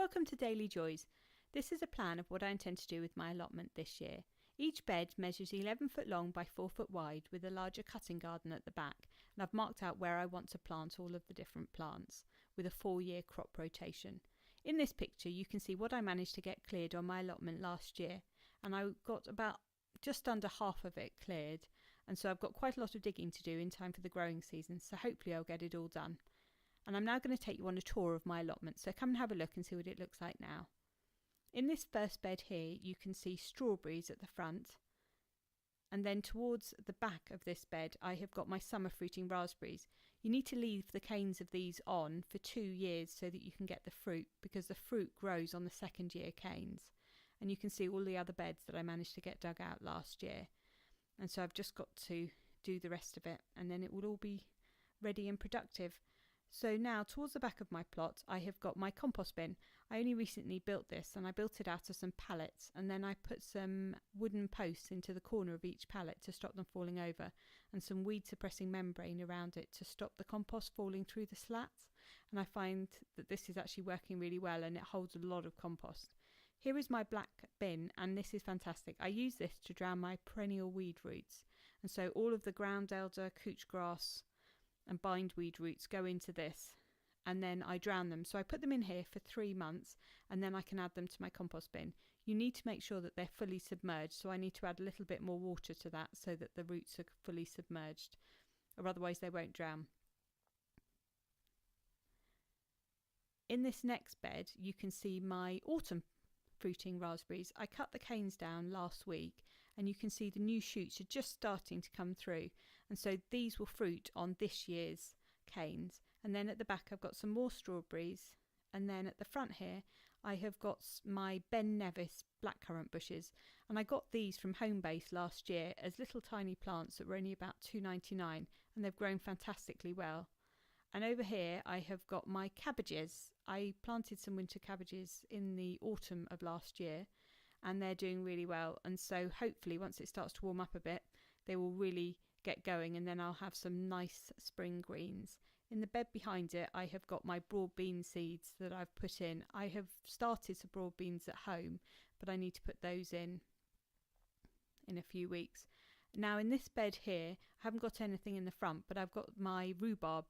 Welcome to Daily Joys. This is a plan of what I intend to do with my allotment this year. Each bed measures 11 foot long by 4 foot wide with a larger cutting garden at the back, and I've marked out where I want to plant all of the different plants with a 4-year crop rotation. In this picture you can see what I managed to get cleared on my allotment last year, and I got about just under half of it cleared, and so I've got quite a lot of digging to do in time for the growing season, so hopefully I'll get it all done. And I'm now going to take you on a tour of my allotment, so come and have a look and see what it looks like now. In this first bed here you can see strawberries at the front, and then towards the back of this bed I have got my summer fruiting raspberries. You need to leave the canes of these on for 2 years so that you can get the fruit, because the fruit grows on the second year canes. And you can see all the other beds that I managed to get dug out last year, and so I've just got to do the rest of it and then it will all be ready and productive. So now towards the back of my plot I have got my compost bin. I only recently built this, and I built it out of some pallets, and then I put some wooden posts into the corner of each pallet to stop them falling over, and some weed suppressing membrane around it to stop the compost falling through the slats. And I find that this is actually working really well, and it holds a lot of compost. Here is my black bin, and this is fantastic. I use this to drown my perennial weed roots, and so all of the ground elder, couch grass and bindweed roots go into this, and then I drown them. So I put them in here for 3 months, and then I can add them to my compost bin. You need to make sure that they're fully submerged, so I need to add a little bit more water to that so that the roots are fully submerged, or otherwise they won't drown. In this next bed you can see my autumn fruiting raspberries. I cut the canes down last week, and you can see the new shoots are just starting to come through, and so these will fruit on this year's canes. And then at the back I've got some more strawberries, and then at the front here I have got my Ben Nevis blackcurrant bushes, and I got these from Homebase last year as little tiny plants that were only about $2.99, and they've grown fantastically well. And over here I have got my cabbages. I planted some winter cabbages in the autumn of last year, and they're doing really well, and so hopefully once it starts to warm up a bit they will really get going, and then I'll have some nice spring greens. In the bed behind it I have got my broad bean seeds that I've put in. I have started some broad beans at home, but I need to put those in a few weeks. Now in this bed here I haven't got anything in the front, but I've got my rhubarb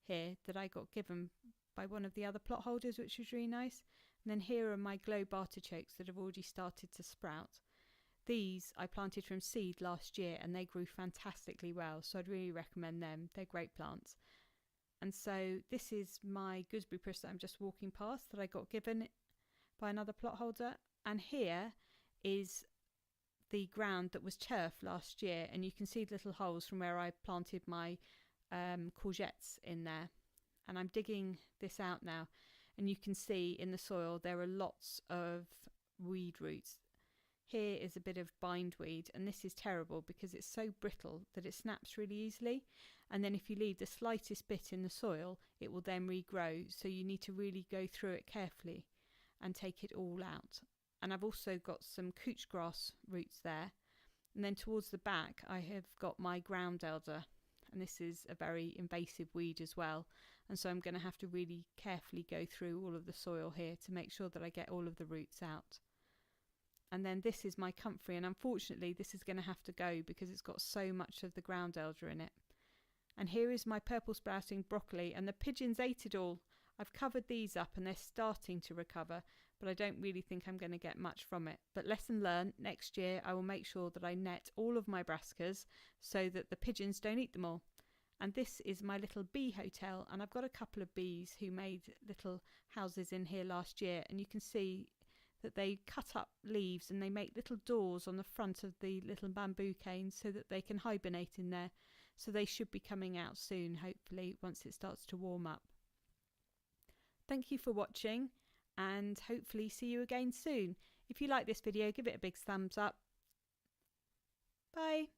here that I got given by one of the other plot holders, which was really nice. And then here are my globe artichokes that have already started to sprout. These I planted from seed last year, and they grew fantastically well, so I'd really recommend them. They're great plants. And so this is my gooseberry bush that I'm just walking past that I got given by another plot holder, and here is the ground that was turf last year, and you can see the little holes from where I planted my courgettes in there. And I'm digging this out now, and you can see in the soil there are lots of weed roots. Here is a bit of bindweed, and this is terrible because it's so brittle that it snaps really easily, and then if you leave the slightest bit in the soil it will then regrow, so you need to really go through it carefully and take it all out. And I've also got some couch grass roots there, and then towards the back I have got my ground elder, and this is a very invasive weed as well, and so I'm going to have to really carefully go through all of the soil here to make sure that I get all of the roots out. And then this is my comfrey, and unfortunately this is going to have to go because it's got so much of the ground elder in it. And here is my purple sprouting broccoli, and the pigeons ate it all. I've covered these up and they're starting to recover, but I don't really think I'm going to get much from it. But lesson learned, next year I will make sure that I net all of my brassicas so that the pigeons don't eat them all. And this is my little bee hotel, and I've got a couple of bees who made little houses in here last year, and you can see that they cut up leaves and they make little doors on the front of the little bamboo canes so that they can hibernate in there. So they should be coming out soon, hopefully, once it starts to warm up. Thank you for watching, and hopefully see you again soon. If you like this video, give it a big thumbs up. Bye.